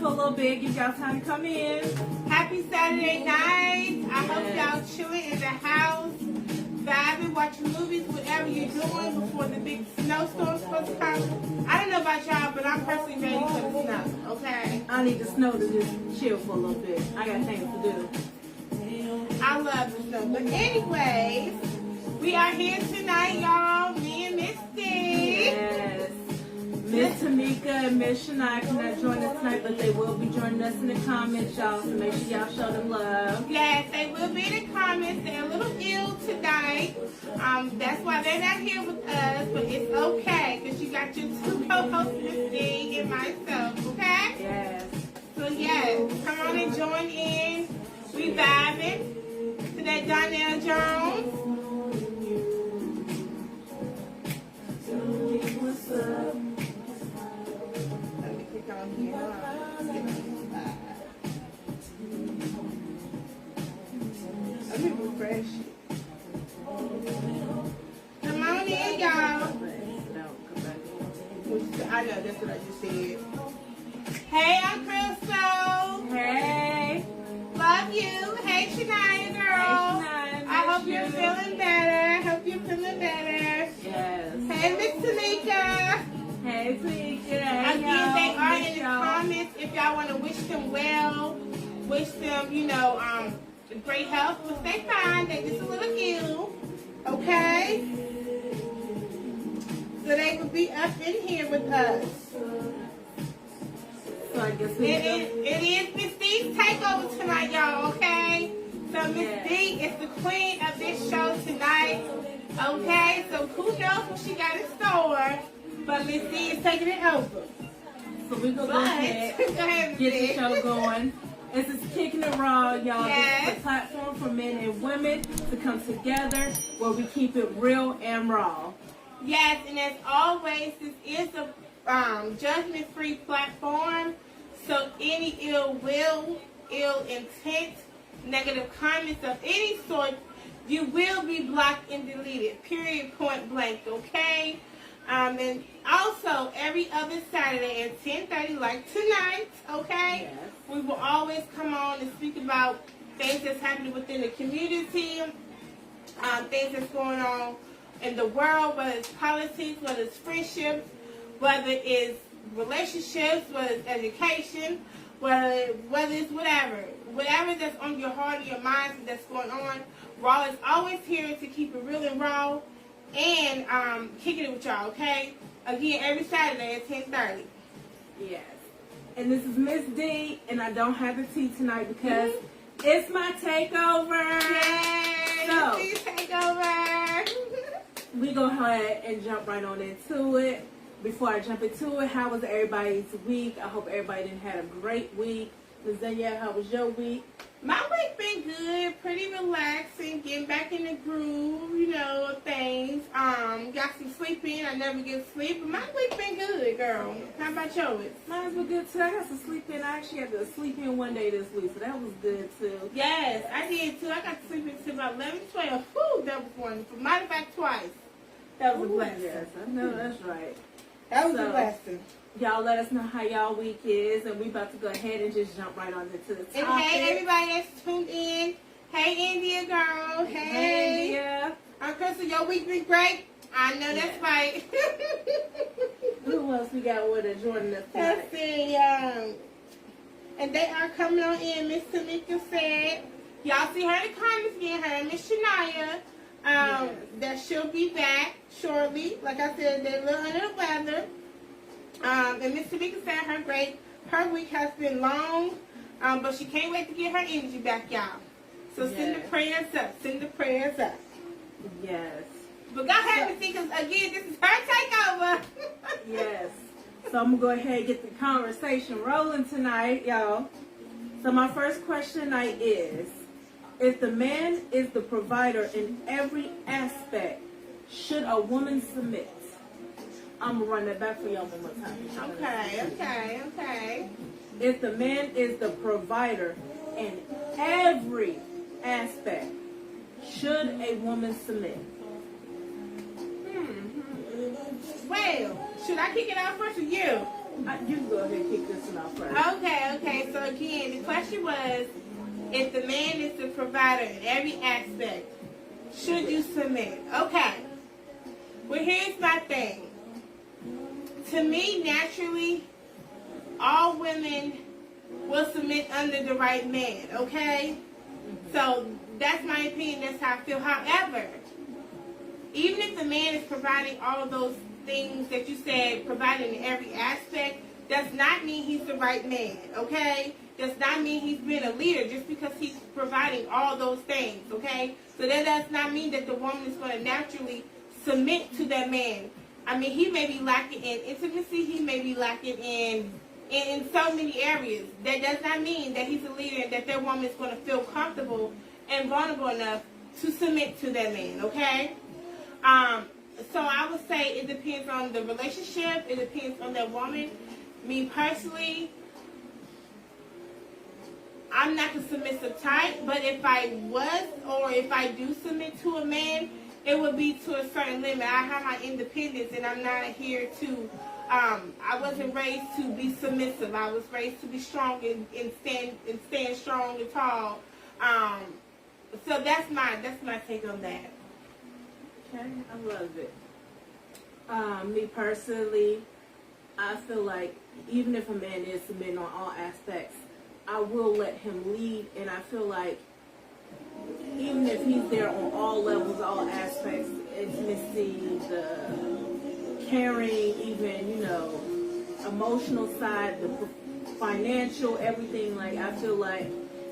for a little bit. Give y'all time to come in. Happy Saturday night. I hope y'all chilling in the house, vibing, watching movies, whatever you're doing before the big snowstorm's supposed to come. I don't know about y'all, but I'm personally ready for the snow, okay? I need the snow to just chill for a little bit. I got things to do. I love the snow. But anyways, we are here tonight, y'all. Me and Miss D. Yes. Miss Tamika and Miss Shania cannot join us tonight, but they will be joining us in the comments, y'all. So make sure y'all show them love. Yes, they will be in the comments. They're a little ill tonight. That's why they're not here with us, but it's okay because you got your two co-hosts, Miss D and myself, okay? Yes. So yes, come on and join in. We vibing to that Donnell Jones. What's up? Let me click on here. Let me refresh it. Come on in, y'all. I know, that's what I just said. Hey, I'm Crystal. Hey. Love you. Hey, Shania, girl. Hey, Shania. I hope you're feeling better. Hope you're feeling better. Yes. Hey, Miss Tamika. Hey, Tamika. Again, they are in the comments. If y'all want to wish them well, wish them, great health, but stay fine. They just a little ill. Okay? So they will be up in here with us. So I guess It is Miss D's takeover tonight, y'all, okay? So Miss D is the queen of this show tonight, okay? So who knows what she got in store, but Miss D is taking it over. So we're going to go ahead, get the show going. This is Kicking It Raw, y'all. Yes. This is a platform for men and women to come together where we keep it real and raw. Yes, and as always, this is a judgment-free platform. So any ill will, ill intent, negative comments of any sort, you will be blocked and deleted. Period, point blank, okay? And also, every other Saturday at 10:30, like tonight, okay? Yes. We will always come on and speak about things that's happening within the community, things that's going on in the world, whether it's politics, whether it's friendships, whether it's relationships, whether it's education, whether it's whatever that's on your heart or your mind that's going on. Raw is always here to keep it real and raw and kicking it with y'all, okay? Again, every Saturday at 10:30. Yes. And this is Miss D, and I don't have the tea tonight because it's my takeover. Yay! So, Miss D's takeover. we go ahead and jump right on into it. Before I jump into it, how was everybody's week? I hope everybody didn't have a great week. Ms. Danielle, how was your week? My week been good, pretty relaxing, getting back in the groove, of things. Got some sleep in. I never get sleep, but my week been good, girl. How about yours? Mine's been good too. I got some sleep in. I actually had to sleep in one day this week, so that was good too. Yes, I did too. I got to sleep until about 11, 12. Whew, that was wonderful. Matter of fact, twice. That was a blessing. Yes, I know that's right. That was a blessing. Y'all let us know how y'all week is, and we about to go ahead and just jump right on into the topic. And hey, everybody that's tuned in. Hey, India girl. Hey. India. Crystal, your week been great. I know that's right. Who else we got with us joining us tonight? Let's see. And they are coming on in. Miss Tamika said, y'all see her in the comments again. Her and Miss Shania. That she'll be back shortly. Like I said, they're a little under the weather. And Miss Tamika said her week has been long, but she can't wait to get her energy back, y'all. So send the prayers up. Send the prayers up. Yes. But go ahead and see, because again, this is her takeover. Yes. So I'm going to go ahead and get the conversation rolling tonight, y'all. So my first question tonight is, if the man is the provider in every aspect, should a woman submit? I'm going to run that back for y'all one more time. Okay. If the man is the provider in every aspect, should a woman submit? Well, should I kick it out first or you? You can go ahead and kick this one off first. Okay. So again, the question was, if the man is the provider in every aspect, should you submit? Okay. Well, here's my thing. To me, naturally, all women will submit under the right man, okay? So that's my opinion. That's how I feel. However, even if the man is providing all of those things that you said, providing in every aspect, does not mean he's the right man, okay? Does not mean he's been a leader just because he's providing all those things, okay? So that does not mean that the woman is going to naturally submit to that man. I mean, he may be lacking in intimacy. He may be lacking in so many areas. That does not mean that he's a leader and that woman is going to feel comfortable and vulnerable enough to submit to that man, okay? So I would say it depends on the relationship. It depends on that woman. Me personally, I'm not the submissive type, but if I was or if I do submit to a man, it would be to a certain limit. I have my independence, and I'm not here to, I wasn't raised to be submissive. I was raised to be strong and stand strong and tall. So that's my take on that. Okay, I love it. Me personally, I feel like even if a man is submitting on all aspects, I will let him lead, and I feel like even if he's there on all levels, all aspects, intimacy, the caring, even, emotional side, the financial, everything, like, I feel like,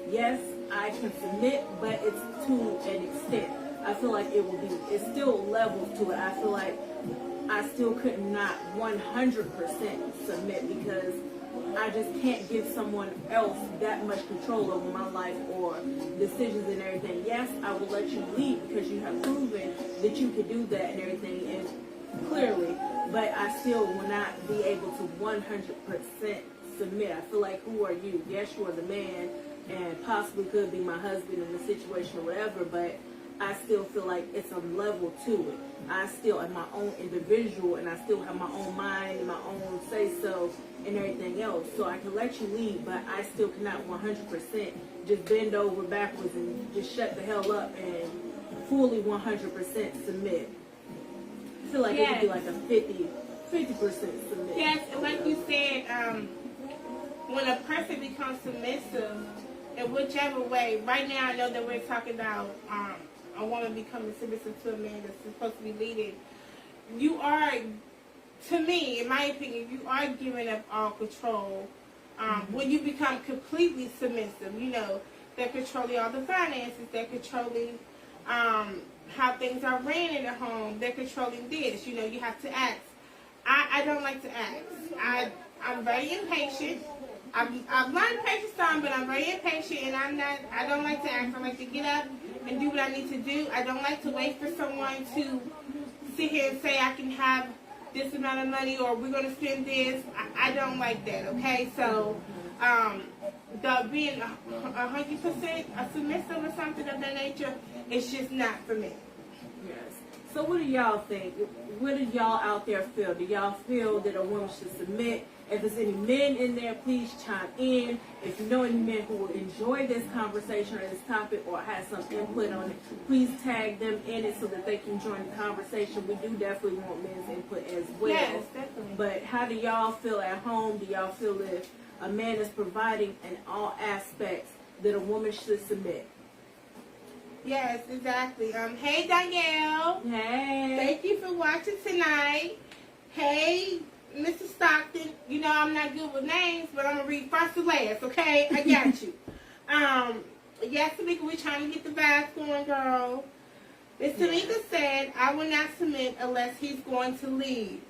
yes, I can submit, but it's to an extent. I feel like it's still levels to it. I feel like I still could not 100% submit because I just can't give someone else that much control over my life or decisions and everything. Yes, I will let you lead because you have proven that you can do that and everything, and clearly, but I still will not be able to 100% submit. I feel like, who are you? Yes, you are the man and possibly could be my husband in the situation or whatever, but I still feel like it's a level to it. I still am my own individual, and I still have my own mind and my own say-so and everything else. So I can let you lead, but I still cannot 100% just bend over backwards and just shut the hell up and fully 100% submit. I feel like it would be like a 50% submit. Yes, and like you said, when a person becomes submissive, in whichever way, right now I know that we're talking about a woman becoming submissive to a man that's supposed to be leading. You are, to me, in my opinion, you are giving up all control. When you become completely submissive, they're controlling all the finances, they're controlling how things are ran in the home, they're controlling this. You have to ask. I don't like to ask. I'm very impatient. I've learned patience some, but I'm very impatient, and I don't like to ask. I like to get up and do what I need to do. I don't like to wait for someone to sit here and say I can have this amount of money or we're going to spend this. I don't like that, okay? So, being 100% a submissive or something of that nature is just not for me. Yes. So what do y'all think? What do y'all out there feel? Do y'all feel that a woman should submit? If there's any men in there, please chime in. If you know any men who will enjoy this conversation or this topic or have some input on it, please tag them in it so that they can join the conversation. We do definitely want men's input as well. Yes, definitely. But how do y'all feel at home? Do y'all feel that a man is providing in all aspects that a woman should submit? Yes, exactly. Hey, Danielle. Hey. Thank you for watching tonight. Hey, Mr. Stockton. I'm not good with names, but I'm going to read first to last, okay? I got you. Yes, Tamika, we're trying to get the vibes going, girl. Miss Tamika said, I will not submit unless he's going to lead.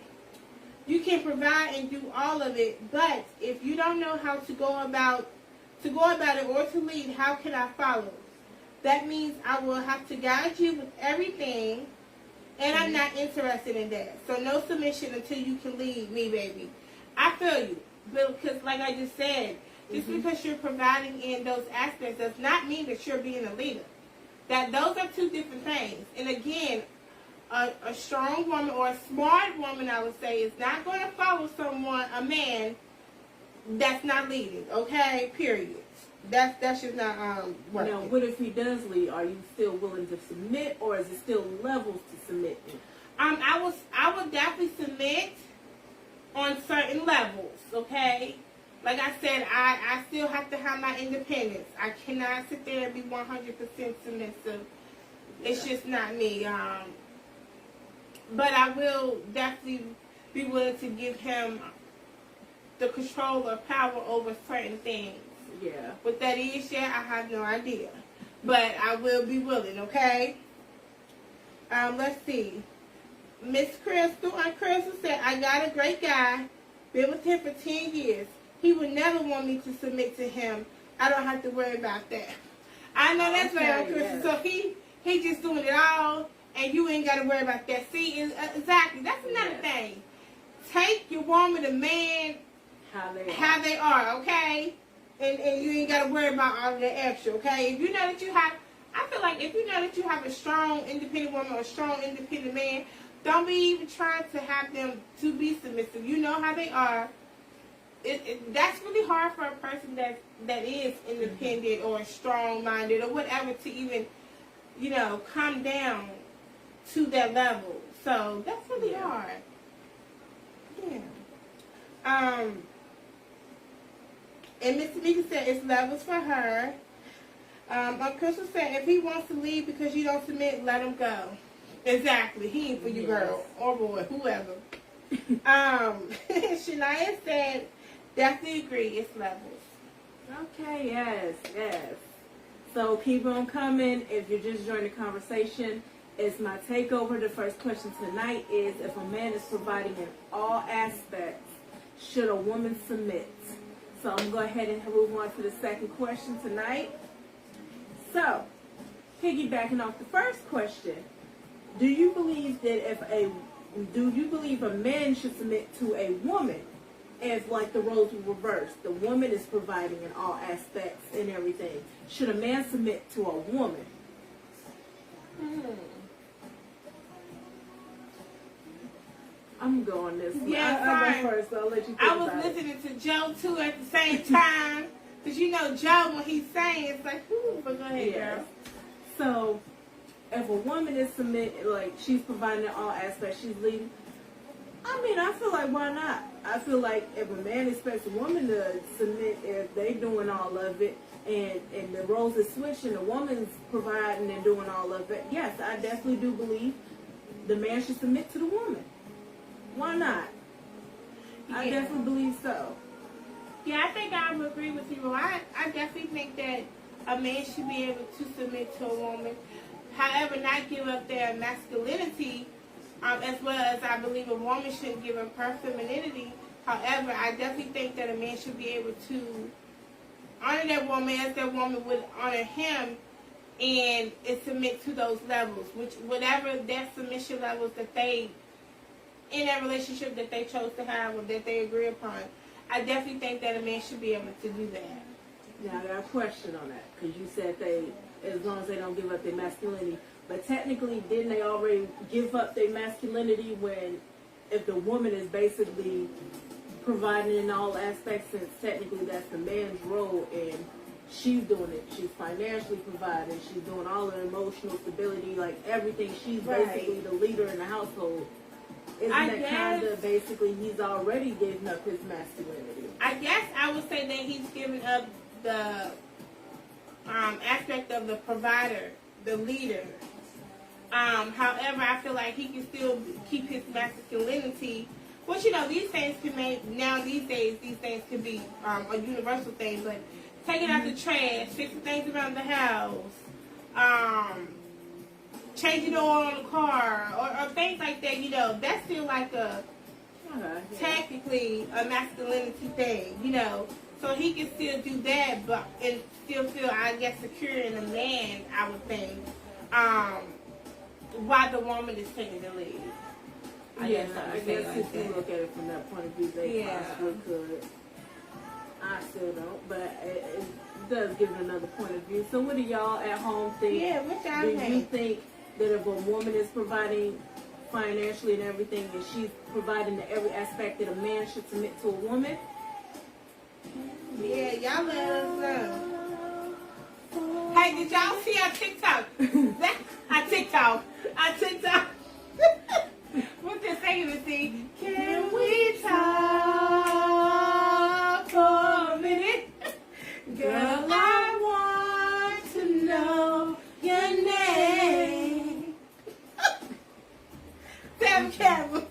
You can provide and do all of it, but if you don't know how to go about it or to lead, how can I follow? That means I will have to guide you with everything, and I'm not interested in that. So no submission until you can lead me, baby. I feel you. Because like I just said, just because you're providing in those aspects does not mean that you're being a leader. That those are two different things. And again, a strong woman or a smart woman, I would say, is not going to follow a man that's not leading. Okay, period. That's just not working. Now, what if he does lead? Are you still willing to submit, or is it still levels to submit in? I would definitely submit on certain levels. Okay, like I said, I still have to have my independence. I cannot sit there and be 100% submissive. It's just not me. But I will definitely be willing to give him the control or power over certain things. Yeah. What that is, I have no idea. But I will be willing, okay? Let's see. Miss Crystal said, I got a great guy. Been with him for 10 years. He would never want me to submit to him. I don't have to worry about that. I know that's right, Crystal. So he just doing it all, and you ain't got to worry about that. See, exactly. That's another thing. Take your woman and man how they are, okay? And you ain't got to worry about all of that extra, okay? If you know that you have, I feel like if you know that you have a strong, independent woman or a strong, independent man, don't be even trying to have them to be submissive. You know how they are. That's really hard for a person that is independent or strong-minded or whatever to even, come down to that level. So that's really hard. Yeah. And Miss Tamika said it's levels for her. Crystal said if he wants to leave because you don't submit, let him go. Exactly. He ain't for you, girl or boy, whoever. Shania said, definitely agree, it's levels. Okay, yes. So keep on coming. If you're just joining the conversation, it's my takeover. The first question tonight is, if a man is providing in all aspects, should a woman submit? So I'm going to go ahead and move on to the second question tonight. So, piggybacking off the first question, do you believe a man should submit to a woman if, like, the roles were reversed? The woman is providing in all aspects and everything. Should a man submit to a woman? I'm going this way. I'll go first, so I'll let you think I was about listening to Joe, too, at the same time. Because Joe, when he's saying, it's like, but go ahead, girl. So, if a woman is she's providing in all aspects, she's leading, I feel like, why not? I feel like if a man expects a woman to submit, if they doing all of it, and the roles are switching, the woman's providing and doing all of it, yes, I definitely do believe the man should submit to the woman. Why not? I definitely believe so. Yeah, I think I would agree with you. I definitely think that a man should be able to submit to a woman. However, not give up their masculinity, as well as I believe a woman shouldn't give up her femininity. However, I definitely think that a man should be able to honor that woman as that woman would honor him, and submit to those levels, whatever their submission levels that they, in that relationship that they chose to have or that they agree upon. I definitely think that a man should be able to do that. Now, I got a question on that, because you said as long as they don't give up their masculinity. But technically, didn't they already give up their masculinity if the woman is basically providing in all aspects, since technically that's the man's role, and she's doing it. She's financially providing. She's doing all the emotional stability, like everything. She's basically the leader in the household. Isn't that kind of basically he's already given up his masculinity? I guess I would say that he's given up the aspect of the provider, the leader. However, I feel like he can still keep his masculinity. Which, these things these days, these things can be a universal thing. But taking out the trash, fixing things around the house, changing the oil on the car, or things like that, that's still like technically a masculinity thing, So he can still do that, and still feel, I guess, secure in a man, I would think, while the woman is taking the lead. I guess if you look at it from that point of view, they possibly could. I still don't, but it does give it another point of view. So what do y'all at home think? Yeah, what y'all think? Do you think that if a woman is providing financially and everything, and she's providing in every aspect that a man should submit to a woman. Yeah, y'all let us know. Hey, did y'all see our TikTok? Our TikTok. What's this saying to see? Can we talk for a minute? Girl, I want to know your name. Sam Campbell.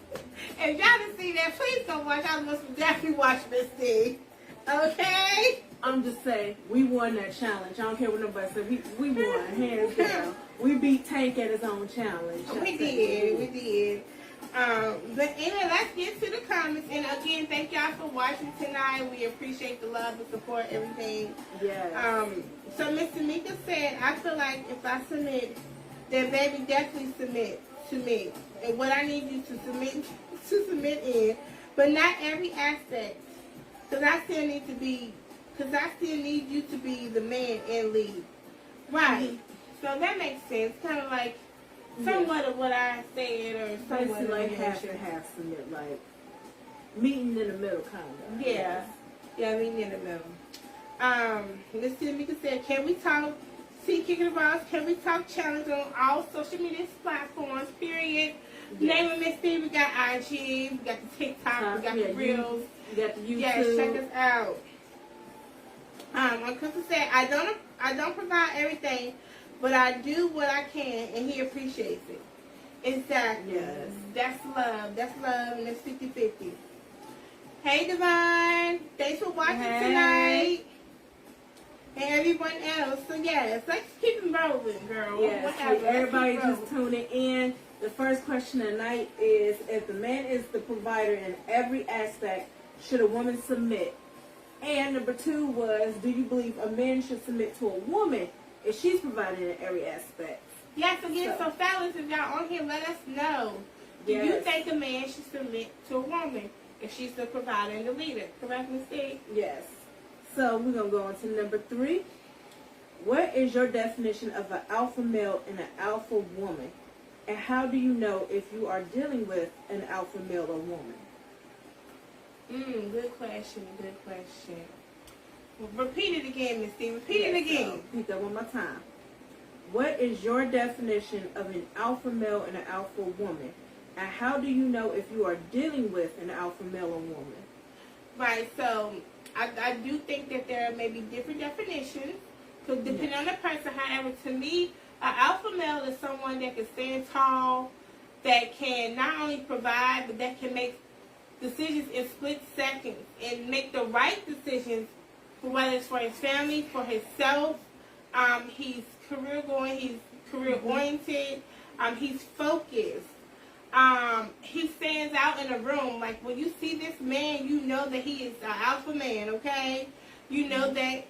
If y'all didn't see that, please go watch. I must definitely watch this thing. Okay? I'm just saying, we won that challenge. I don't care what nobody said. We won, hands down. We beat Tank at his own challenge. We did. But anyway, let's get to the comments. And again, thank y'all for watching tonight. We appreciate the love, the support, everything. Yes. So Miss Tamika said, I feel like if I submit, then baby definitely submit to me. And what I need you to submit in, but not every aspect. Because I still need you to be the man and lead. Right. So that makes sense. Kind of like somewhat of what I said, or somewhat Basically like half and half submit, like meeting in the middle, kind of. Yeah, meeting in the middle. Miss Tamika said, can we talk, Kicking the Balls, can we talk challenge on all social media platforms, period? Yes. Name of Miss T, we got IG, we got the TikTok, we got the Reels. You got the YouTube. Yes, check us out. Uncle said, I don't provide everything, but I do what I can, and he appreciates it. Exactly. Yes. That's love, and it's 50-50. Hey, Divine. Thanks for watching tonight. And everyone else. So, yes, let's keep it rolling, girl. Yes, Whatever. everybody just tuning in. The first question tonight is, if the man is the provider in every aspect, should a woman submit? And number 2 was, do you believe a man should submit to a woman if she's providing in every aspect? Yes, again, so fellas, if y'all on here, let us know. Do you think a man should submit to a woman if she's the provider and the leader? Correct, Ms. D? Yes. So we're going to go on to number 3. What is your definition of an alpha male and an alpha woman? And how do you know if you are dealing with an alpha male or woman? Good question. Well, repeat it again, Miss D. Repeat it again. Repeat that one more time. What is your definition of an alpha male and an alpha woman? And how do you know if you are dealing with an alpha male or woman? Right, so I do think that there are maybe different definitions, because depending on the person. However, to me, an alpha male is someone that can stand tall, that can not only provide, but that can make decisions in split seconds and make the right decisions, for whether it's for his family, for himself. He's career going, he's career oriented, he's focused. He stands out in a room. Like, when you see this man, you know that he is an alpha man, okay? You know that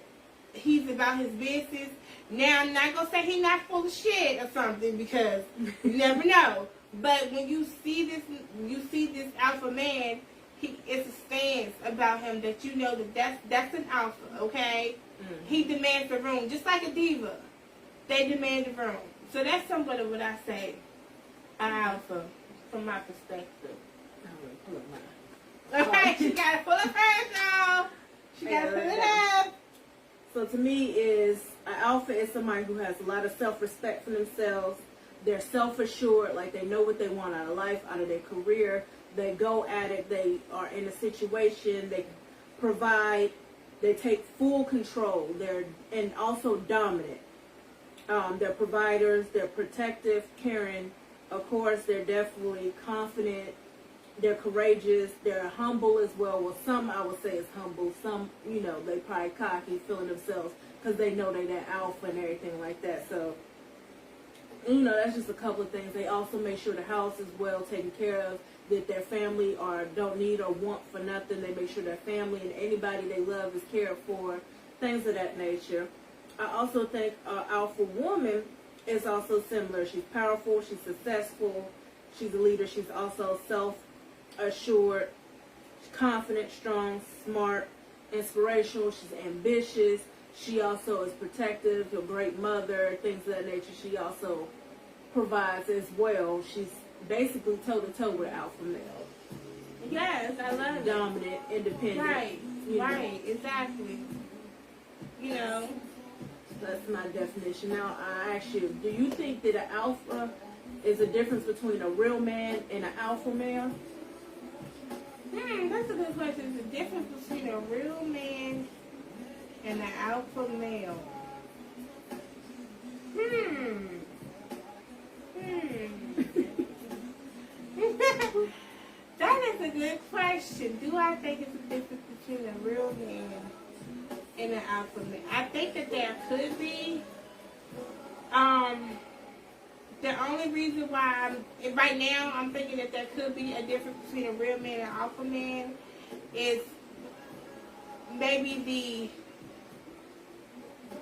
he's about his business. Now, I'm not going to say he's not full of shit or something, because you never know. But when you see this alpha man, it's a stance about him that you know that's an alpha, okay? He demands the room, just like a diva. They demand the room. So that's somewhat of what I say, an alpha, from my perspective. Okay, she got to pull up hers, y'all. She got to pull it up. So to me, an alpha is somebody who has a lot of self-respect for themselves. They're self-assured, like they know what they want out of life, out of their career. They go at it. They are in a situation. They provide. They take full control. And also dominant. They're providers. They're protective, caring. Of course, they're definitely confident. They're courageous. They're humble as well. Well, some I would say is humble. Some, they probably cocky, feeling themselves because they know they're that alpha and everything like that. So, that's just a couple of things. They also make sure the house is well taken care of, that their family don't need or want for nothing. They make sure their family and anybody they love is cared for, things of that nature. I also think alpha woman is also similar. She's powerful, she's successful, she's a leader, she's also self-assured, confident, strong, smart, inspirational, she's ambitious. She also is protective, a great mother, things of that nature. She also provides as well. She's basically toe-to-toe with alpha male. Yes, I love it. Dominant, independent. Right, you know. right, exactly. You know. That's my definition. Now, I ask you, do you think that an alpha is a difference between a real man and an alpha male? That's a good question. The difference between a real man and an alpha male. That is a good question. Do I think it's a difference between a real man and an alpha male? I think that there could be. The only reason why right now I'm thinking that there could be a difference between a real man and an alpha man is maybe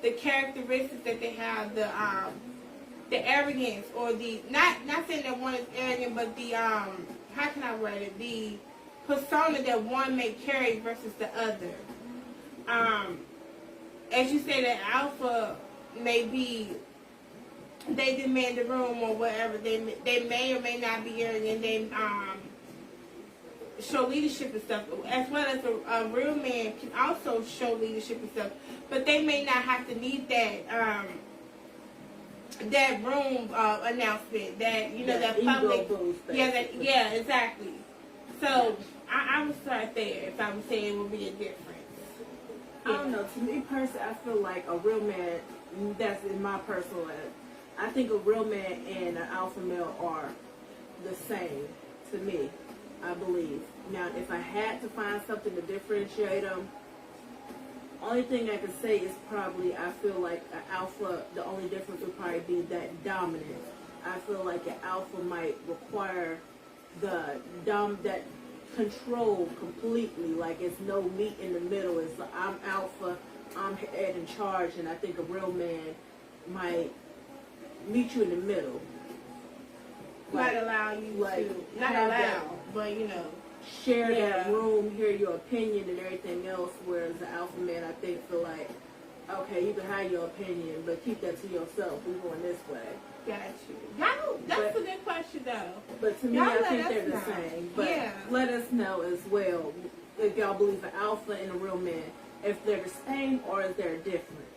the characteristics that they have, the arrogance, or the not saying that one is arrogant, but the how can I word it? The persona that one may carry versus the other. As you say, that alpha may be, they demand the room or whatever. They may or may not be arrogant. They show leadership and stuff, as well as a real man can also show leadership and stuff. But they may not have to need that that room announcement, that that public. Yeah, exactly. So I would start there if I would say it would be a difference. I don't know. To me personally, I feel like a real man. That's in my personal. I think a real man and an alpha male are the same to me. I believe. Now, if I had to find something to differentiate them, only thing I could say is probably I feel like an alpha, the only difference would probably be that dominance. I feel like an alpha might require that control completely. Like it's no meat in the middle. It's like I'm alpha, I'm head in charge, and I think a real man might meet you in the middle. Might allow you to, not allow, but share that room, hear your opinion and everything else, whereas the alpha man, I think, feel like, okay, you can have your opinion, but keep that to yourself. We're going this way. Got you. That's a good question, though. But to me, I think they're the same. But let us know as well if y'all believe an alpha and a real man, if they're the same or is there a difference.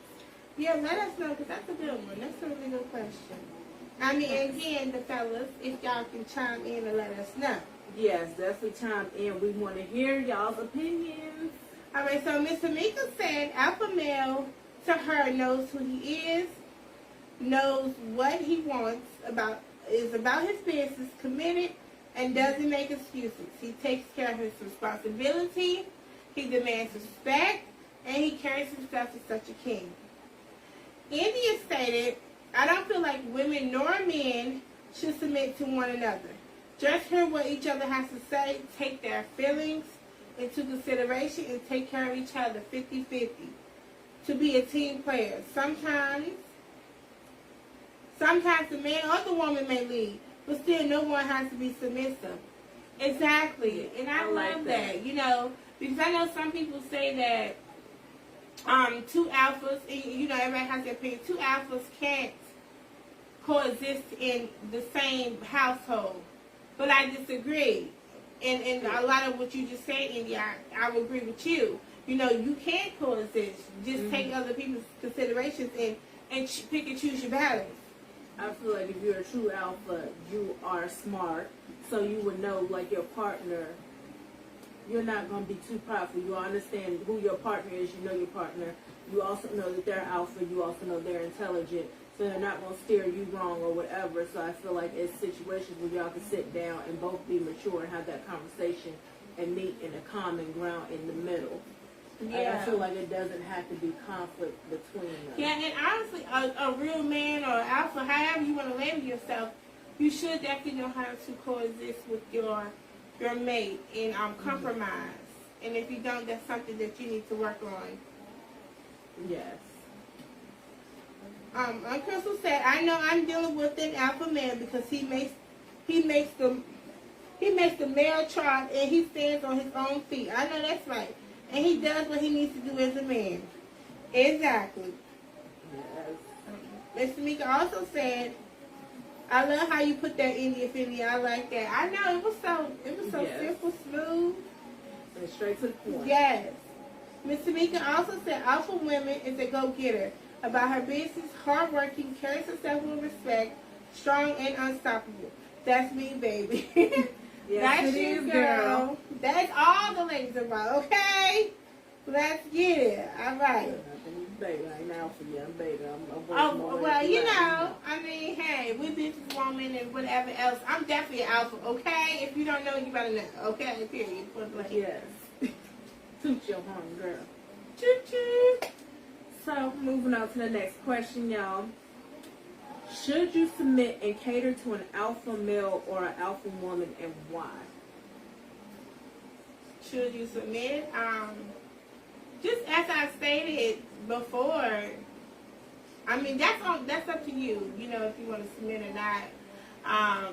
Yeah, let us know, because that's a good one. That's a really good question. I mean, again, the fellas, if y'all can chime in and let us know. Yes, definitely chime in. We want to hear y'all's opinions. All right, so Miss Amika said alpha male to her knows who he is, knows what he wants, is about his business, committed, and doesn't make excuses. He takes care of his responsibility, he demands respect, and he carries himself as such a king. India stated, I don't feel like women nor men should submit to one another. Just hear what each other has to say, take their feelings into consideration, and take care of each other 50-50. To be a team player. Sometimes the man or the woman may lead, but still no one has to be submissive. Exactly. And I love that, because I know some people say that two alphas, and, everybody has their opinion, two alphas can't coexist in the same household. But I disagree. And a lot of what you just said, Indy, I would agree with you. You can coexist. Just take other people's considerations and pick and choose your battles. I feel like if you're a true alpha, you are smart. So you would know, like, your partner, you're not going to be too prideful. You understand who your partner is. You know your partner. You also know that they're alpha. You also know they're intelligent. So they're not going to steer you wrong or whatever. So I feel like it's situations where y'all can sit down and both be mature and have that conversation and meet in a common ground in the middle. Yeah. I feel like it doesn't have to be conflict between them. Yeah, and honestly, a real man or alpha, however you want to label yourself, you should definitely know how to coexist with your mate and compromise. And if you don't, that's something that you need to work on. Yes. Crystal said, I know I'm dealing with an alpha man because he makes the male chart and he stands on his own feet. I know that's right. And he does what he needs to do as a man. Exactly. Yes. Miss Tamika also said, I love how you put that India Philly. I like that. I know it was so Yes. simple, smooth. And straight to the point. Yes. Miss Tamika also said alpha women is a go-getter. About her business, hardworking, carries herself with respect, strong and unstoppable. That's me, baby. Yes, That's it you, is, girl. That's all the ladies about, okay? Let's get it. All right. I'm beta right now for you. I'm beta. I'm Oh, well, you know, I mean, hey, we're businesswoman and whatever else. I'm definitely an alpha, okay? If you don't know, you better know, okay? Period. Point blank. Yes. Toot your horn, girl. Choo-choo. So, moving on to the next question, y'all. Should you submit and cater to an alpha male or an alpha woman, and why? Should you submit? Just as I stated before, I mean, that's up to you, you know, if you want to submit or not.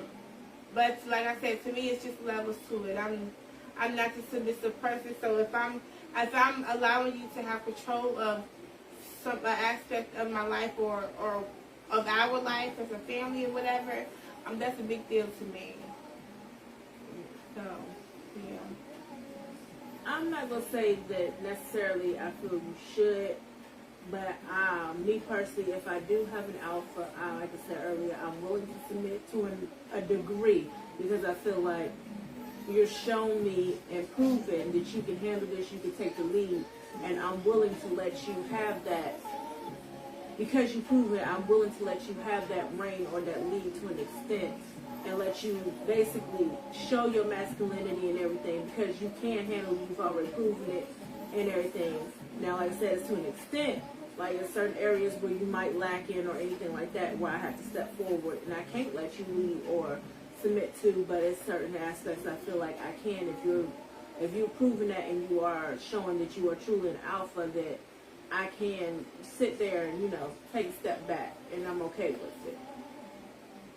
But like I said, to me, it's just levels to it. I'm not the submissive person, so if I'm allowing you to have control of some aspect of my life or of our life as a family or whatever, that's a big deal to me. So, yeah. I'm not going to say that necessarily I feel you should, but me personally, if I do have an alpha, like I said earlier, I'm willing to submit to a degree, because I feel like you're showing me and proving that you can handle this, you can take the lead, and I'm willing to let you have that. Because you prove it, I'm willing to let you have that reign or that lead to an extent, and let you basically show your masculinity and everything, because you can handle it, you've already proven it and everything. Now, like I said, it's to an extent, like in certain areas where you might lack in or anything like that, where I have to step forward, and I can't let you lead or submit to, but in certain aspects I feel like I can. If you're proving that and you are showing that you are truly an alpha, that I can sit there and, you know, take a step back, and I'm okay with it.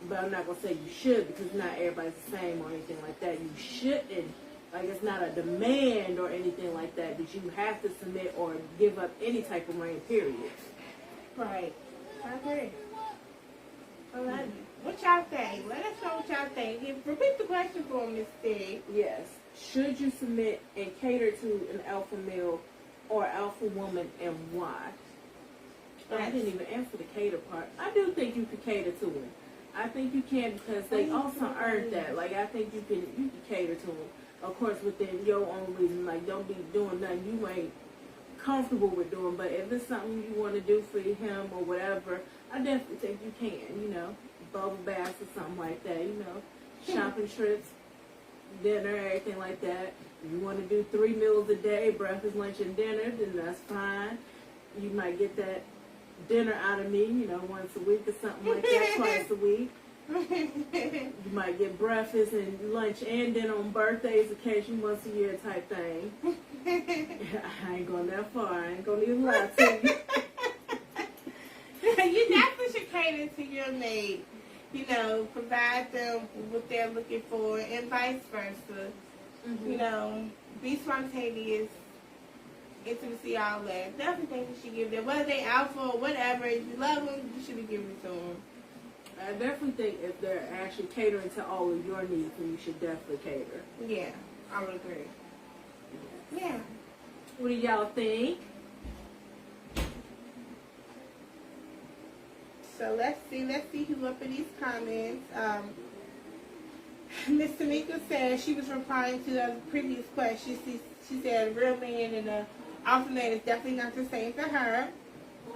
But I'm not going to say you should, because not everybody's the same or anything like that. You shouldn't, like, it's not a demand or anything like that you have to submit or give up any type of reign, period. Right. I agree. I love you. What y'all think? Let us know what y'all think. Repeat the question for me, Miss Steve. Yes. Should you submit and cater to an alpha male or alpha woman, and why? Yes. I didn't even answer the cater part. I do think you could cater to them. I think you can, because they also earned that. Like, I think you can cater to them. Of course, within your own reason. Like, don't be doing nothing you ain't comfortable with doing. But if it's something you want to do for him or whatever, I definitely think you can, you know. Bubble baths or something like that, you know. Shopping trips, dinner, everything like that. If you want to do 3 meals a day, breakfast, lunch, and dinner, then that's fine. You might get that dinner out of me, you know, once a week or something like that, twice a week. You might get breakfast and lunch and dinner on birthdays, occasion once a year type thing. I ain't going that far. I ain't going to even lie to you. You definitely should cater to your mate. You know, provide them what they're looking for, and vice versa. Mm-hmm. You know, be spontaneous. Intimacy, all that. Definitely think you should give them, whether they alpha or whatever. If you love them, you should be giving it to them. I definitely think if they're actually catering to all of your needs, then you should definitely cater. Yeah, I would agree. Yeah. What do y'all think? So let's see who's up in these comments. Miss Tamika said she was replying to the previous question. She said a real man and a alpha man is definitely not the same for her.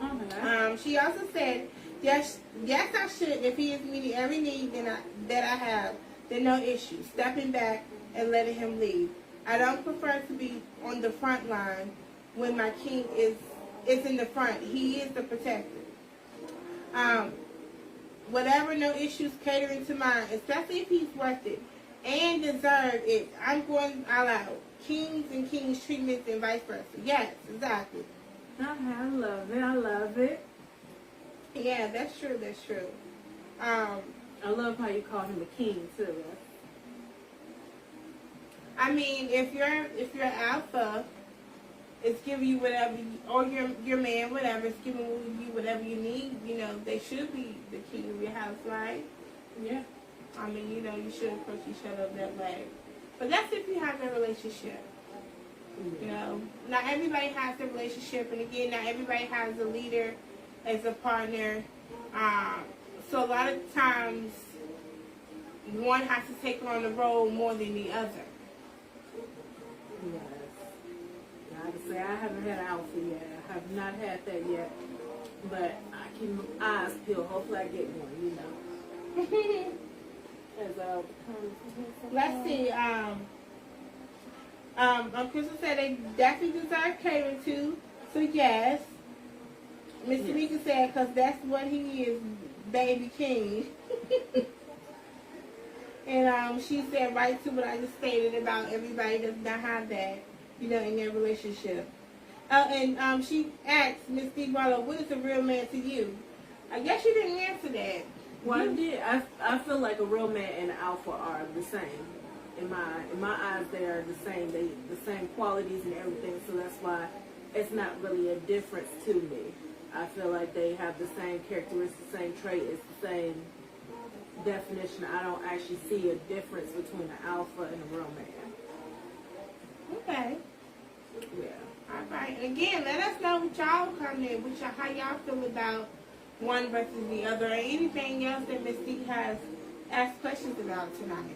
Okay. She also said, yes, I should. If he is meeting every need that I have, then no issue. Stepping back and letting him lead. I don't prefer to be on the front line when my king is in the front. He is the protector. Whatever, no issues catering to mine, especially if he's worth it and deserve it. I'm going all out. Kings and kings treatments and vice versa. Yes, exactly. I love it. I love it. Yeah, that's true. That's true. I love how you call him a king too. I mean, if you're alpha, it's giving you whatever, or your man, whatever, it's giving you whatever you need. You know, they should be the king of your house, right? Yeah. I mean, you know, you should approach each other that way. But that's if you have a relationship. You know, not everybody has a relationship, and again, not everybody has a leader as a partner. So a lot of times, one has to take on the role more than the other. Yes. I have to say, I haven't had an alpha yet. I have not had that yet. But I keep my eyes peeled. Hopefully I get one, you know. Let's see. Crystal said they definitely deserve catering to. So yes. Miss Tamika said, because that's what he is, baby king. And she said right to what I just stated about everybody does not have that, you know, in their relationship. And she asked Miss D. Barlow, what is a real man to you? I guess you didn't answer that. Well, I did. I feel like a real man and an alpha are the same. In my eyes, they are the same. The same qualities and everything. So that's why it's not really a difference to me. I feel like they have the same characteristics, the same trait. It's the same definition. I don't actually see a difference between an alpha and a real man. Okay. Yeah. All right. And again, let us know what y'all come in, how y'all feel about one versus the other, or anything else that Miss D has asked questions about tonight.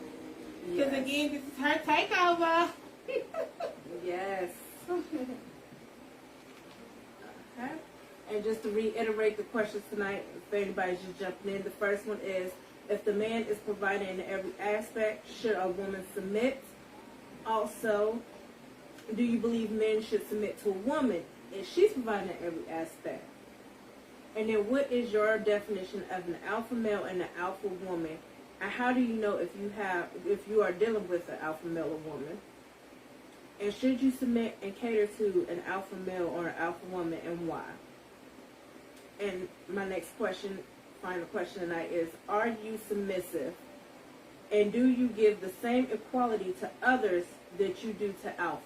Because again, this is her takeover. Yes. Okay. And just to reiterate the questions tonight, if anybody's just jumping in, the first one is, if the man is providing in every aspect, should a woman submit? Also, do you believe men should submit to a woman if she's providing in every aspect? And then what is your definition of an alpha male and an alpha woman? And how do you know if you are dealing with an alpha male or woman? And should you submit and cater to an alpha male or an alpha woman, and why? And my next question, final question tonight is, are you submissive? And do you give the same equality to others that you do to alphas?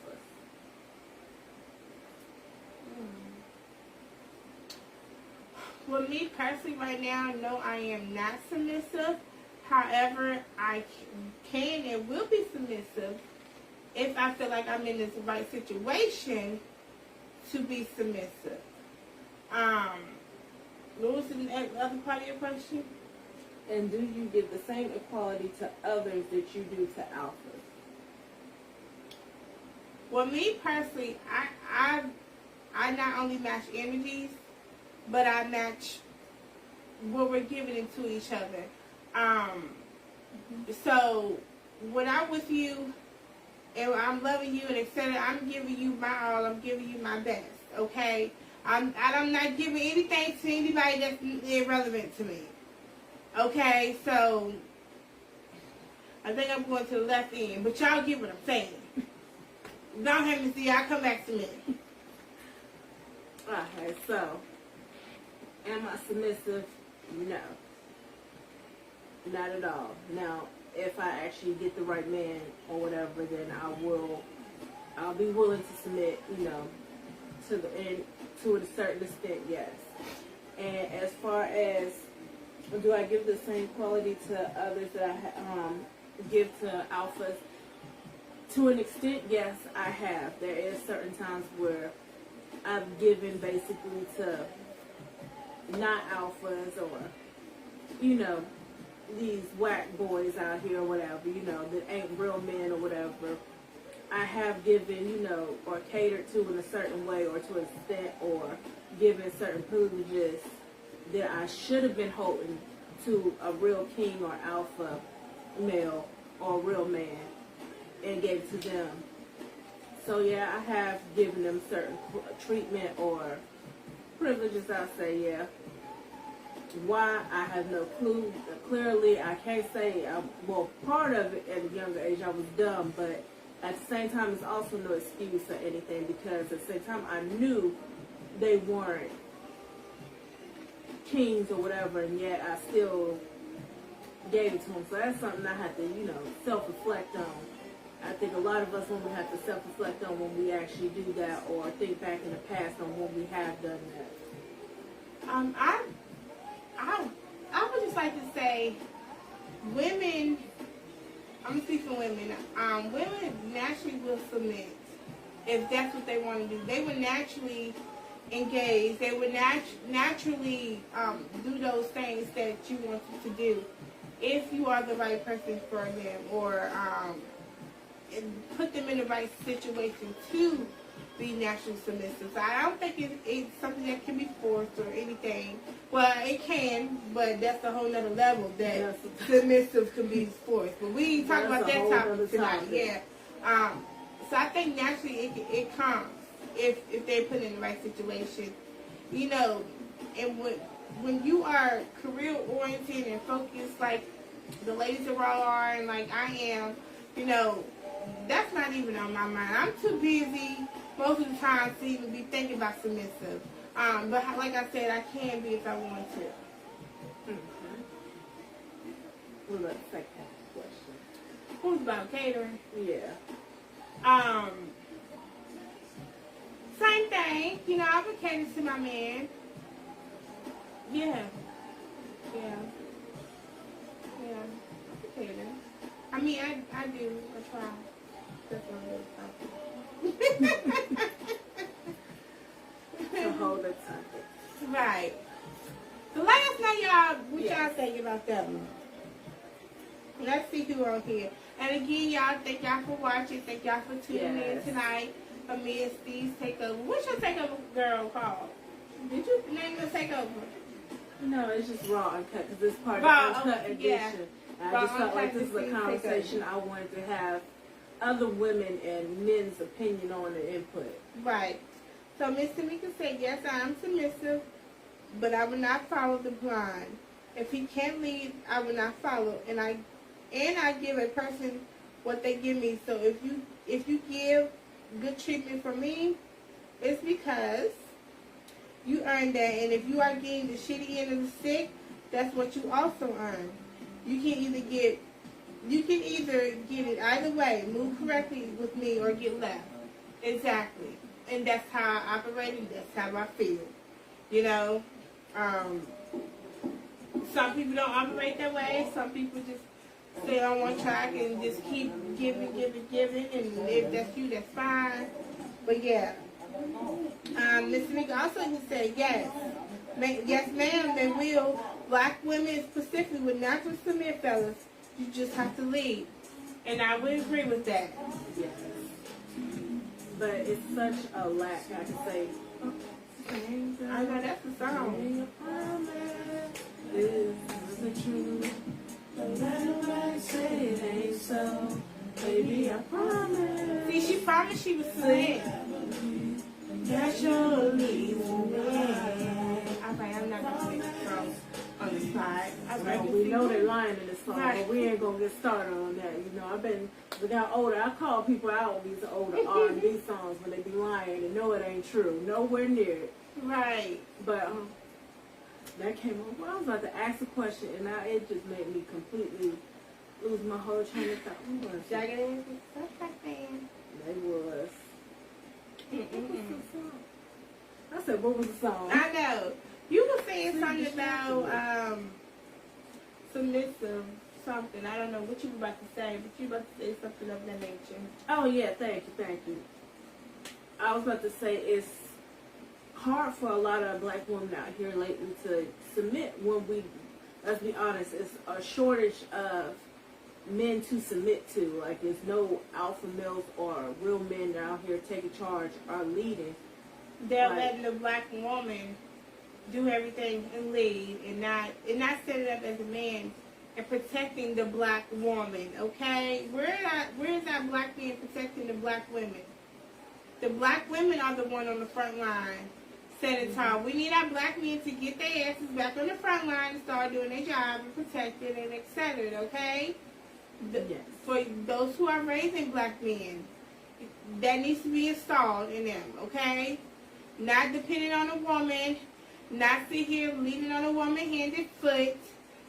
Well, me personally right now, no, I am not submissive. However, I can and will be submissive if I feel like I'm in this right situation to be submissive. What was the other part of your question? And do you give the same equality to others that you do to alphas? Well, me personally, I not only match energies, but I match what we're giving into each other. So when I'm with you and I'm loving you and etc., I'm giving you my all. I'm giving you my best. Okay, I'm not giving anything to anybody that's irrelevant to me. Okay, so I think I'm going to the left end, but y'all get what I'm saying. Don't have me see. I'll come back to me. Okay, so am I submissive? No. Not at all. Now, if I actually get the right man or whatever, then I'll be willing to submit, you know, to a certain extent, yes. And as far as, do I give the same quality to others that I give to alphas? To an extent, yes, I have. There is certain times where I've given basically to not alphas or, you know, these whack boys out here or whatever, you know, that ain't real men or whatever. I have given, you know, or catered to in a certain way or to an extent, or given certain privileges that I should have been holding to a real king or alpha male or real man, and gave it to them. So yeah, I have given them certain treatment or privileges, I'll say, yeah. Why, I have no clue. Clearly, I can't say, well, part of it at a younger age, I was dumb, but at the same time, it's also no excuse or anything, because at the same time, I knew they weren't kings or whatever, and yet I still gave it to them. So that's something I had to, you know, self-reflect on. I think a lot of us women have to self-reflect on when we actually do that, or think back in the past on when we have done that. I would just like to say, women, I'm going to speak for women. Women naturally will submit if that's what they want to do. They would naturally engage. They would naturally do those things that you want them to do if you are the right person for them, or and put them in the right situation to be naturally submissive. So I don't think it's something that can be forced or anything. Well, it can, but that's a whole nother level that submissive can be forced. But we ain't talking about that topic tonight. Yeah. So I think naturally it comes if they're put in the right situation. You know, and when you are career oriented and focused like the ladies of RAW are and like I am, you know, that's not even on my mind. I'm too busy most of the time to even be thinking about submissive. But like I said, I can be if I want to. Mm-hmm. Well, let's take that question. Who's about catering? Yeah. Same thing. You know, I would cater to my man. Yeah. Yeah. Yeah. I would cater. I mean, I do. I try. That's what I'm It's a whole other topic. Right. So let us know, y'all, what y'all think about that one. Let's see who on here. And again, y'all, thank y'all for watching. Thank y'all for tuning in tonight. Amir Steve's Takeover. What's your takeover girl called? Did you name your takeover? No, it's just Raw and Uncut because it's part of Raw, the Uncut edition. yeah. And I Raw just felt like Uncut this is a conversation I wanted to have other women and men's opinion on and input. Right. So Miss Tamika said, yes, I am submissive, but I will not follow the blind. If he can't lead, I will not follow. And I give a person what they give me. So if you give good treatment for me, it's because you earned that. And if you are getting the shitty end of the stick, that's what you also earn. You can either get it either way, move correctly with me, or get left. Exactly. And that's how I operate, and that's how I feel. You know, some people don't operate that way. Some people just stay on one track and just keep giving. And if that's you, that's fine. But yeah. Ms. Tamika also just said, yes. Yes, ma'am, they will. Black women specifically would not just submit, fellas. You just have to lead. And I would agree with that. Yes. But it's such a lack, I can say. I know that's the song. This is the truth. Don't let nobody say it ain't so. Baby, I promise. See, she promised she would submit. That's your lead. I'm not going to sing the song on the side. We know they're lying in this song, Right. but we ain't gonna get started on that. You know, as I got older, I call people out on these older R&B songs when they be lying and know it ain't true. Nowhere near it. Right. But that came up. Well, I was about to ask a question, and now it just made me completely lose my whole train of thought. What was it? Jagged Edge is such a fan. They was. What was the song? I said, what was the song? I know. You were saying something about submissive something. I don't know what you were about to say, but you were about to say something of that nature. Oh, yeah, thank you. I was about to say it's hard for a lot of black women out here lately to submit when let's be honest, it's a shortage of men to submit to. Like, there's no alpha males or real men that are out here taking charge or leading. They're letting the black woman do everything and lead, and not set it up as a man and protecting the black woman. Okay, where is that black man protecting the black women? The black women are the one on the front line, setting tall. We need our black men to get their asses back on the front line and start doing their job and protecting and etc. Okay, Yes. For those who are raising black men, that needs to be installed in them. Okay, not depending on a woman. Not sit here leaning on a woman hand and foot,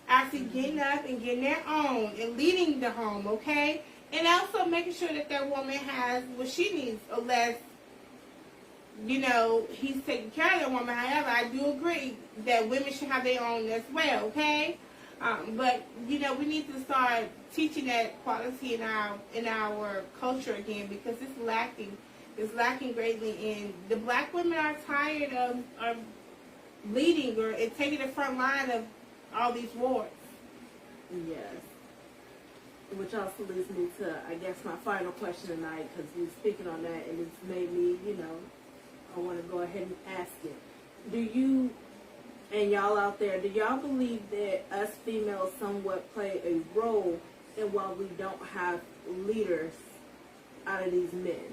actually getting up and getting their own and leading the home, okay? And also making sure that that woman has what she needs, unless, you know, he's taking care of that woman. However, I do agree that women should have their own as well, okay? But you know, we need to start teaching that quality in our culture again, because it's lacking. It's lacking greatly, and the black women are tired of leading or taking the front line of all these wars. Yes. Which also leads me to, I guess, my final question tonight, because we're speaking on that, and it's made me, I want to go ahead and ask it. Do you, and y'all out there, do y'all believe that us females somewhat play a role in why we don't have leaders out of these men?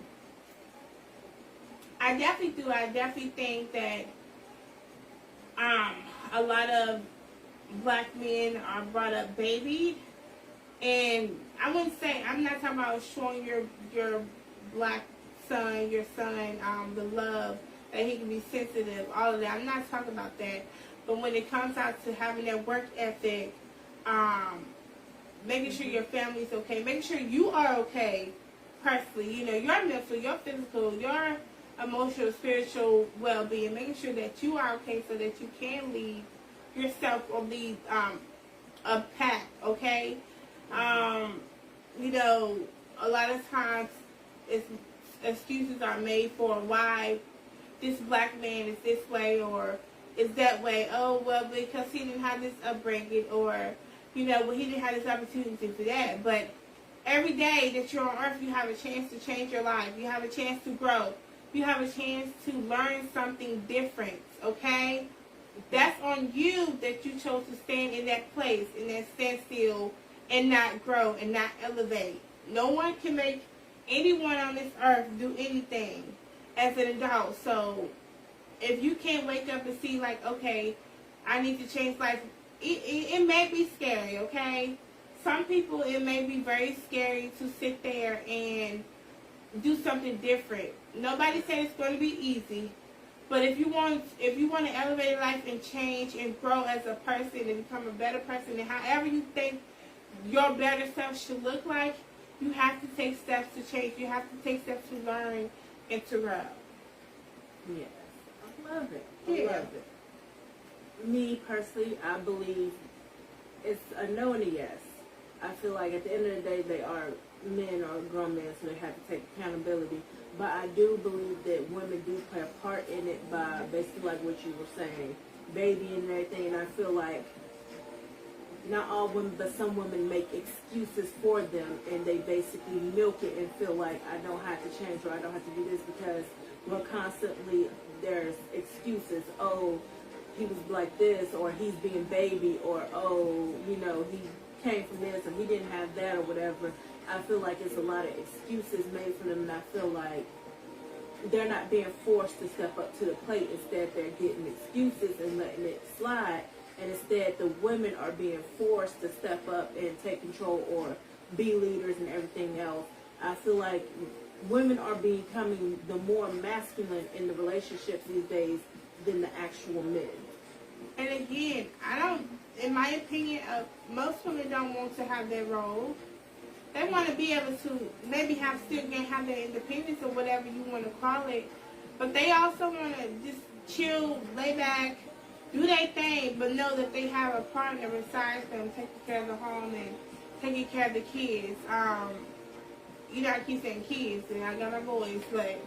I definitely do. I definitely think that a lot of black men are brought up babied. And I wouldn't say, I'm not talking about showing your black son, your son, the love, that he can be sensitive, all of that. I'm not talking about that. But when it comes out to having that work ethic, making sure your family's okay, making sure you are okay personally, your mental, your physical, your emotional, spiritual well-being, making sure that you are okay so that you can lead yourself or lead a pack, okay? A lot of times excuses are made for why this black man is this way or is that way. Oh, well, because he didn't have this upbringing, or, he didn't have this opportunity for that. But every day that you're on earth, you have a chance to change your life. You have a chance to grow. You have a chance to learn something different, okay? That's on you that you chose to stand in that place, in that standstill, and not grow and not elevate. No one can make anyone on this earth do anything as an adult. So if you can't wake up and see, like, okay, I need to change life, it may be scary, okay? Some people, it may be very scary to sit there and do something different. Nobody said it's going to be easy. But if you want to elevate your life and change and grow as a person and become a better person, and however you think your better self should look like, you have to take steps to change. You have to take steps to learn and to grow. Yes. I love it. I love it. Me, personally, I believe it's a no and a yes. I feel like at the end of the day, they are men or grown men, so they have to take accountability. But I do believe that women do play a part in it by basically like what you were saying, baby and everything. And I feel like not all women, but some women make excuses for them, and they basically milk it and feel like I don't have to change or I don't have to do this because we're constantly, there's excuses. Oh, he was like this, or he's being baby, or oh, he came from this and he didn't have that or whatever. I feel like it's a lot of excuses made for them, and I feel like they're not being forced to step up to the plate. Instead, they're getting excuses and letting it slide. And instead, the women are being forced to step up and take control or be leaders and everything else. I feel like women are becoming the more masculine in the relationships these days than the actual men. And again, in my opinion, most women don't want to have their role. They want to be able to maybe have their independence or whatever you want to call it. But they also want to just chill, lay back, do their thing, but know that they have a partner besides them taking care of the home and taking care of the kids. I keep saying kids, and I got my boys, but,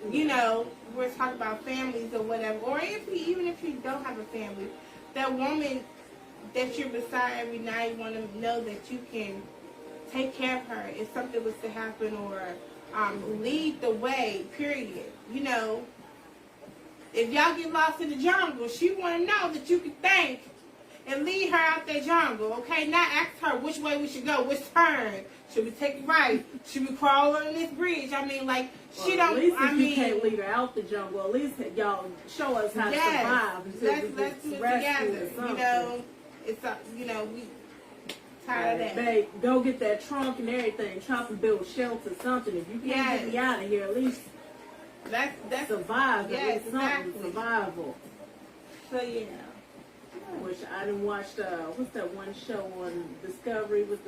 we're talking about families or whatever. Or even if you don't have a family, that woman that you're beside every night, you want to know that you can take care of her if something was to happen, or lead the way, period. If y'all get lost in the jungle, she want to know that you can think and lead her out that jungle, okay? Not ask her which way we should go, which turn. Should we take it right? Should we crawl on this bridge? At least if you can't lead her out the jungle, at least y'all show us how to survive. Let's do it together. We tired of that. Babe, go get that trunk and everything. Chop and build shelter, something. If you can't get me out of here, at least that's survive. Yes, at least exactly. Something survival. So yeah. Which I didn't watch what's that one show on Discovery with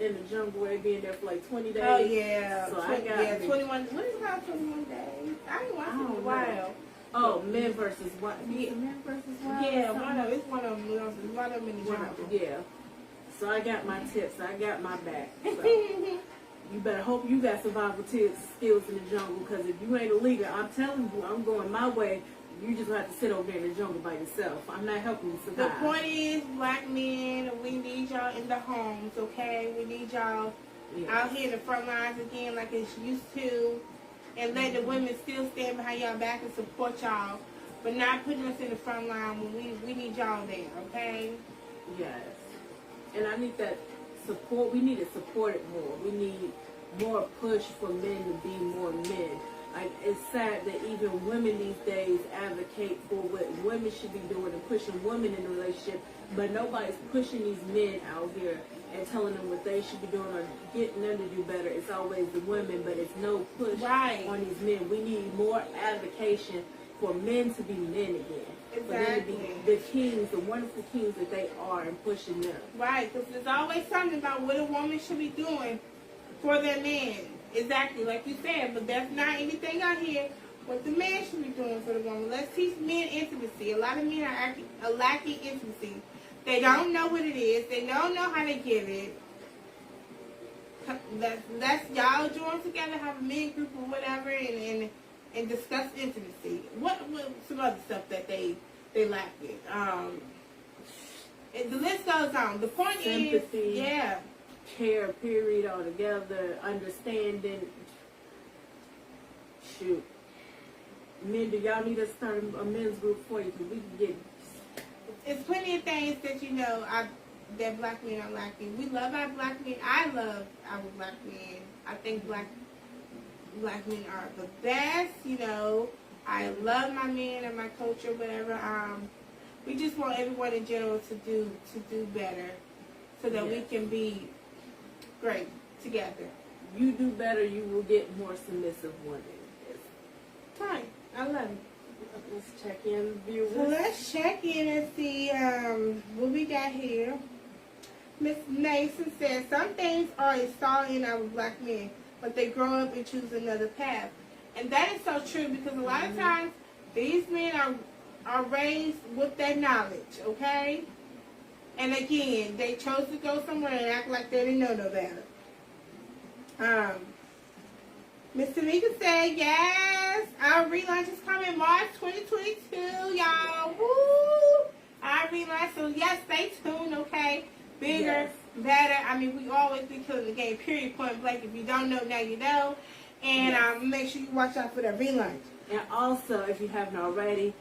in the jungle where they be in there for like 20 days. Oh yeah. So I got 21. What is it called? 21 days. I didn't watch it in a while. Oh, Men versus Wild. Men versus Wild. Yeah, it's one of them in the jungle. Yeah. So I got my tips. I got my back. So you better hope you got survival tips, skills in the jungle, because if you ain't a leader, I'm telling you, I'm going my way. You just have to sit over there in the jungle by yourself. I'm not helping you survive. The point is, black men, we need y'all in the homes, okay? We need y'all out here in the front lines again like it's used to. And let the women still stand behind y'all back and support y'all. But not putting us in the front line when we need y'all there, okay? Yes. And I need that support. We need to support it more. We need more push for men to be more men. Like, it's sad that even women these days advocate for what women should be doing and pushing women in a relationship, but nobody's pushing these men out here and telling them what they should be doing or getting them to do better. It's always the women, but it's no push on these men. We need more advocation for men to be men again. Exactly. For them to be the kings, the wonderful kings that they are, and pushing them. Right, because there's always something about what a woman should be doing for their man. Exactly, like you said, but that's not anything out here what the man should be doing for the woman. Let's teach men intimacy. A lot of men are lacking intimacy. They don't know what it is. They don't know how to give it. Let's y'all join together, have a men group or whatever, and discuss intimacy. What some other stuff that they lack it. The list goes on. The point Sympathy, is, care, period, altogether, understanding. Shoot. Men, do y'all need us to start a men's group for you? Because we can get... It's plenty of things that that black men are lacking. We love our black men. I love our black men. I think black men are the best. I love my men and my culture, whatever. We just want everyone in general to do better, so that we can be great together. You do better, you will get more submissive women. Fine. I love it. Let's check in, viewers. So let's check in and see what we got here. Miss Mason says, some things are installed in our black men, but they grow up and choose another path. And that is so true, because a lot of times these men are raised with that knowledge, okay? And again, they chose to go somewhere and act like they didn't know no better. Miss Tamika said, yes, our relaunch is coming March 2022, y'all. Woo! Our relaunch, so yes, stay tuned, okay? Bigger, better. I mean, we always be killing the game, period, point blank. If you don't know, now you know. And make sure you watch out for that relaunch. And also, if you haven't already,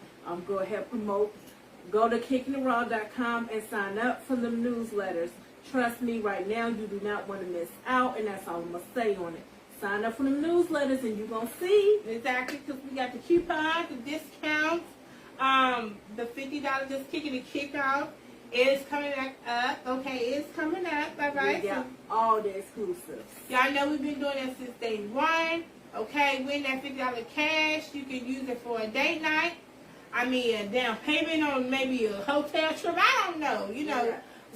go ahead, promote. Go to kickingtheraw.com and sign up for the newsletters. Trust me, right now, you do not want to miss out, and that's all I'm going to say on it. Sign up for the newsletters, and you're going to see. Exactly, because we got the coupons, the discounts, the $50 just kicking the kickoff. It's coming back up. Okay, it's coming up. All right. We got all the exclusives. Y'all know we've been doing that since day one. Okay, win that $50 cash. You can use it for a date night. I mean, a down payment on maybe a hotel trip. I don't know.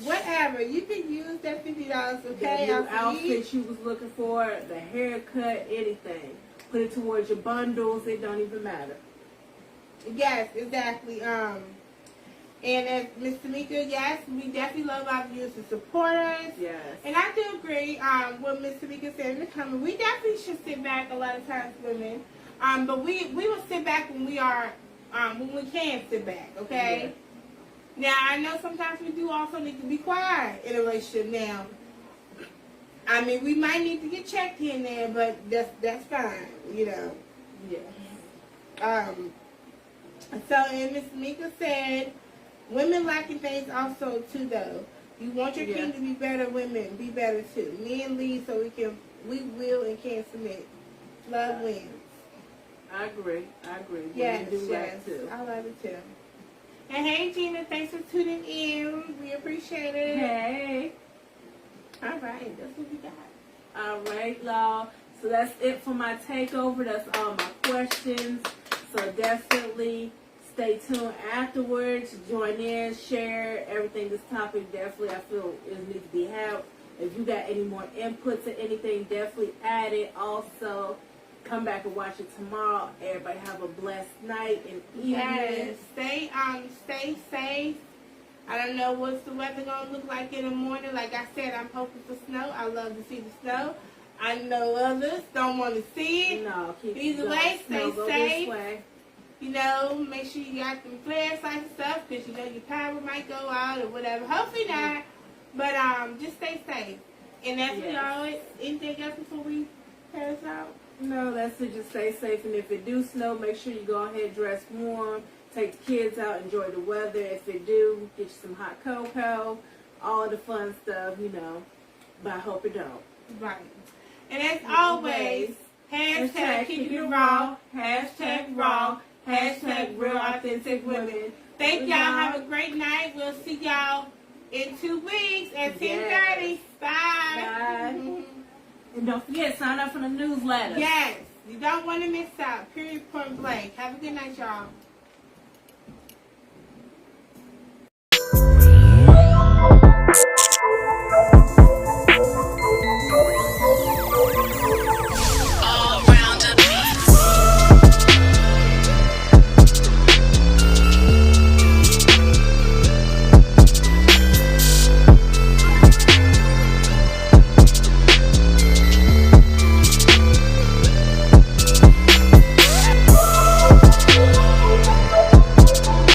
Whatever. You can use that $50, okay? The new outfit you was looking for, the haircut, anything. Put it towards your bundles. It don't even matter. Yes, exactly. And as Miss Tamika, yes, we definitely love our viewers and supporters. Yes. And I do agree what Miss Tamika said in the comment. We definitely should sit back a lot of times, women. But we will sit back when we are, when we can sit back, okay? Yeah. Now, I know sometimes we do also need to be quiet in a relationship now. I mean, we might need to get checked in there, but that's fine, Yeah. So, and Miss Tamika said, women lacking things also too, though. You want your king to be better, women be better too. Men lead so we will and can submit. Love wins. I agree. Yes, do that too. I love it too. And hey, Gina, thanks for tuning in. We appreciate it. Hey. All right, that's what we got. All right, y'all. So that's it for my takeover. That's all my questions. So definitely stay tuned afterwards. Join in, share everything. This topic definitely, I feel, it needs to be had. If you got any more inputs or anything, definitely add it. Also, come back and watch it tomorrow. Everybody have a blessed night and evening. Yes, stay safe. I don't know what's the weather going to look like in the morning. Like I said, I'm hoping for snow. I love to see the snow. I know others don't want to see it. No, keep Either going. way, Snow, stay go safe. this way. You know, make sure you got them flashlights and stuff because you know your power might go out or whatever. Hopefully not, but just stay safe. And that's what y'all. Anything else before we pass out? No, that's it. Just stay safe. And if it do snow, make sure you go ahead, dress warm, take the kids out, enjoy the weather. If it do, get you some hot cocoa, all the fun stuff, you know. But I hope it don't. Right. And as always, hashtag keep it raw, hashtag raw, hashtag real authentic women. Thank y'all. Have a great night. We'll see y'all in 2 weeks at 10:30. Bye. Bye. And don't forget, sign up for the newsletter. Yes. You don't want to miss out. Period, point blank. Have a good night, y'all.